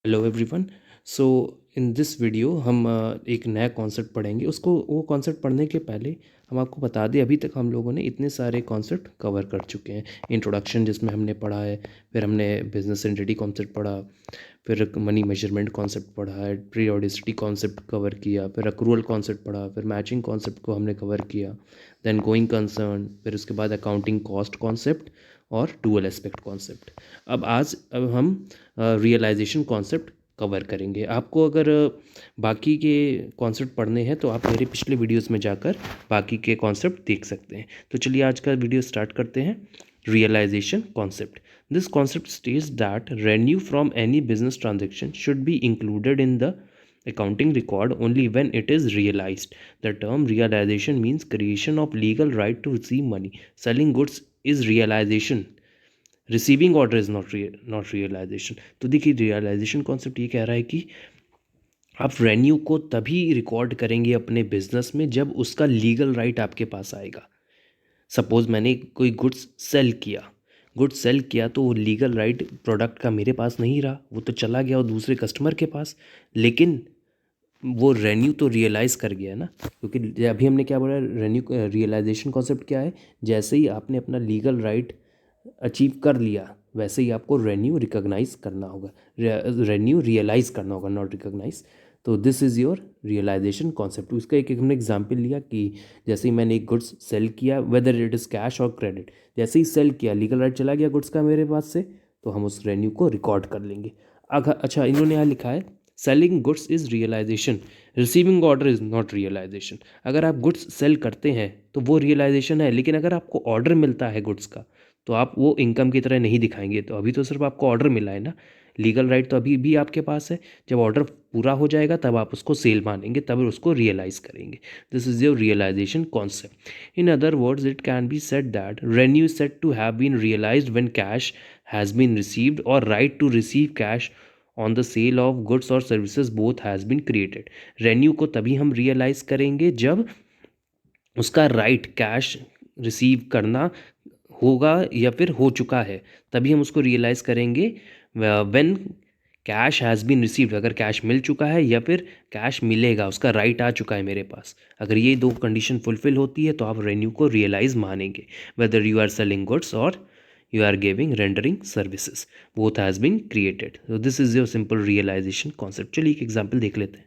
Hello everyone. So in this video हम एक नया कॉन्सेप्ट पढ़ेंगे। उसको वो कॉन्सेप्ट पढ़ने के पहले हम आपको बता दें, अभी तक हम लोगों ने इतने सारे कॉन्सेप्ट कवर कर चुके हैं। इंट्रोडक्शन जिसमें हमने पढ़ा है, फिर हमने बिजनेस एंटिटी कॉन्सेप्ट पढ़ा, फिर मनी मेजरमेंट कॉन्सेप्ट पढ़ा है, पीरियोडिसिटी कॉन्सेप्ट कवर किया, फिर अक्रूवल कॉन्सेप्ट पढ़ा, फिर मैचिंग कॉन्सेप्ट को हमने कवर किया, देन गोइंग कंसर्न, फिर उसके बाद अकाउंटिंग कॉस्ट कॉन्सेप्ट और डुअल एस्पेक्ट कॉन्सेप्ट। अब हम रियलाइजेशन कॉन्सेप्ट कवर करेंगे। आपको अगर बाकी के कॉन्सेप्ट पढ़ने हैं तो आप मेरे पिछले वीडियोस में जाकर बाकी के कॉन्सेप्ट देख सकते हैं। तो चलिए आज का वीडियो स्टार्ट करते हैं। Realization concept. This concept states that revenue from any business transaction should be included in the accounting record only when it is realized. The term realization means creation of legal right to receive money. Selling goods is realization. Receiving order is not realization. तो देखिए, realisation concept ये कह रहा है कि आप renew को तभी रिकॉर्ड करेंगे अपने बिजनेस में जब उसका लीगल राइट आपके पास आएगा। सपोज मैंने कोई गुड्स सेल किया तो वो लीगल राइट प्रोडक्ट का मेरे पास नहीं रहा, वो तो चला गया और दूसरे कस्टमर के पास। लेकिन वो रेन्यू तो रियलाइज़ कर गया ना, क्योंकि अभी हमने क्या बोला, रेन्यू रियलाइजेशन कॉन्सेप्ट क्या है। जैसे ही आपने अपना लीगल राइट अचीव कर लिया, वैसे ही आपको रेन्यू रिकॉग्नाइज करना होगा, रेन्यू रियलाइज़ करना होगा, नॉट रिकॉग्नाइज। तो this is your realisation concept. उसका एक हमने एग्जाम्पल लिया कि जैसे ही मैंने एक गुड्स सेल किया, वेदर इट इज़ कैश और क्रेडिट, जैसे ही सेल किया लीगल राइट चला गया गुड्स का मेरे पास से, तो हम उस रेन्यू को रिकॉर्ड कर लेंगे। अच्छा, इन्होंने यहाँ लिखा है selling goods is realization, receiving order is not realization. अगर आप गुड्स सेल करते हैं तो वो रियलाइजेशन है, लेकिन अगर आपको ऑर्डर मिलता है गुड्स का तो आप वो इनकम की तरह नहीं दिखाएंगे। तो अभी तो सिर्फ आपको ऑर्डर मिला है ना, लीगल राइट तो अभी भी आपके पास है। जब ऑर्डर पूरा हो जाएगा तब आप उसको सेल मानेंगे, तब उसको रियलाइज करेंगे। This is your realisation concept. In other words it can be said that revenue is said to have been realised when cash has been received or right to receive cash on the sale of goods or services both has been created. Revenue को तभी हम realise करेंगे जब उसका right cash receive करना होगा या फिर हो चुका है, तभी हम उसको रियलाइज़ करेंगे। When cash has been received, अगर कैश मिल चुका है या फिर कैश मिलेगा, उसका राइट आ चुका है मेरे पास, अगर ये दो कंडीशन फुलफिल होती है तो आप रेन्यू को रियलाइज़ मानेंगे। Whether you are selling goods और you are giving rendering services, both has been created. So this is your simple realization concept. चलिए एक एग्जाम्पल देख लेते हैं,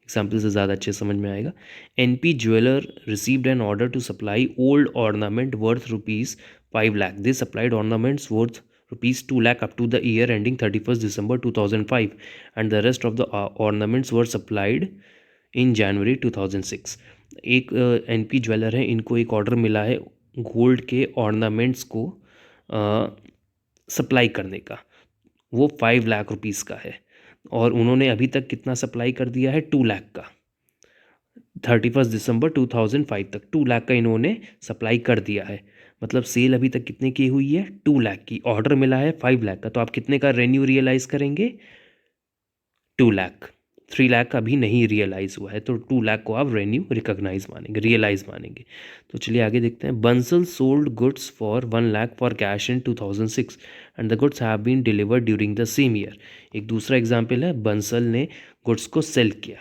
एग्जाम्पल से ज़्यादा अच्छे समझ में आएगा। NP jeweller received an order to supply old ornament worth rupees 5 lakh. They supplied ornaments worth rupees 2 lakh up to the year ending 31st December 2005, and the rest of the ornaments were supplied in January 2006. एक NP jeweller है, इनको एक order मिला है gold के ornaments को supply करने का। वो 5 लाख रुपीज़ का है और उन्होंने अभी तक कितना सप्लाई कर दिया है, 2 लाख का। 31 दिसंबर 2005 तक 2 लाख का इन्होंने सप्लाई कर दिया है। मतलब सेल अभी तक कितने की हुई है, 2 लाख की। ऑर्डर मिला है 5 लाख का, तो आप कितने का रेन्यू रियलाइज करेंगे, 2 लाख। 3 लाख अभी नहीं रियलाइज़ हुआ है, तो 2 लाख को आप रेन्यू रिकॉग्नाइज मानेंगे, रियलाइज मानेंगे। तो चलिए आगे देखते हैं। Bansal sold goods for 1 lakh for cash in 2006 and the goods have been delivered during the same year. एक दूसरा एग्जाम्पल है, बंसल ने गुड्स को सेल किया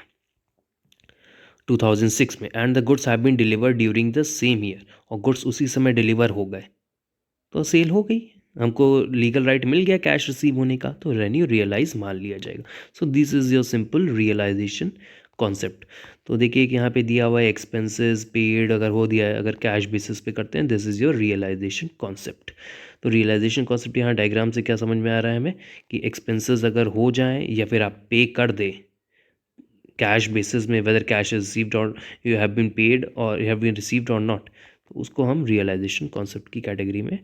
2006 में, and the goods have been delivered during the same year, और गुड्स उसी समय डिलीवर हो गए तो सेल हो गई, हमको लीगल राइट मिल गया कैश रिसीव होने का, तो रेन्यू रियलाइज मान लिया जाएगा। So this is your simple realization concept. तो देखिए कि यहाँ पे दिया हुआ है एक्सपेंसेस पेड, अगर हो दिया है, अगर कैश बेसिस पे करते हैं, this is your realisation concept. तो रियलाइजेशन कॉन्सेप्ट यहाँ डायग्राम से क्या समझ में आ रहा है हमें, कि एक्सपेंसेस अगर हो जाएं या फिर आप पे कर दें कैश बेसिस में, वेदर कैश इज रिसीव्ड और यू हैव बीन पेड और यू हैव बीन रिसीव्ड और नॉट, तो उसको हम रियलाइजेशन कॉन्सेप्ट की कैटेगरी में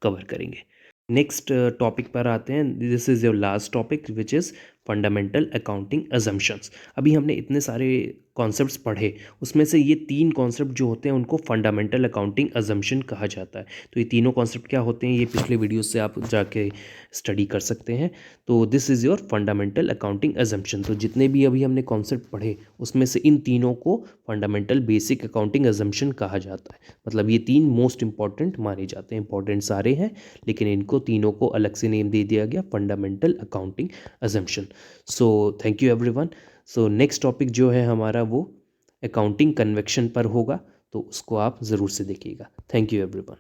कवर करेंगे। नेक्स्ट टॉपिक पर आते हैं। This is your last topic which is fundamental accounting assumptions. अभी हमने इतने सारे कॉन्सेप्ट्स पढ़े, उसमें से ये 3 कॉन्सेप्ट जो होते हैं उनको फंडामेंटल अकाउंटिंग अजम्पशन कहा जाता है। तो ये तीनों कॉन्सेप्ट क्या होते हैं, ये पिछले वीडियो से आप जाके स्टडी कर सकते हैं। तो this is your fundamental accounting assumption. तो जितने भी अभी हमने कॉन्सेप्ट पढ़े उसमें से इन तीनों को फंडामेंटल बेसिक अकाउंटिंग अजम्पशन कहा जाता है। मतलब ये 3 मोस्ट इंपॉर्टेंट माने जाते हैं। इंपॉर्टेंट सारे हैं लेकिन इनको तीनों को अलग से नेम दे दिया गया, fundamental accounting assumption. So thank you everyone. So next topic जो है हमारा वो अकाउंटिंग कन्वेक्शन पर होगा, तो उसको आप ज़रूर से देखिएगा। Thank you everyone.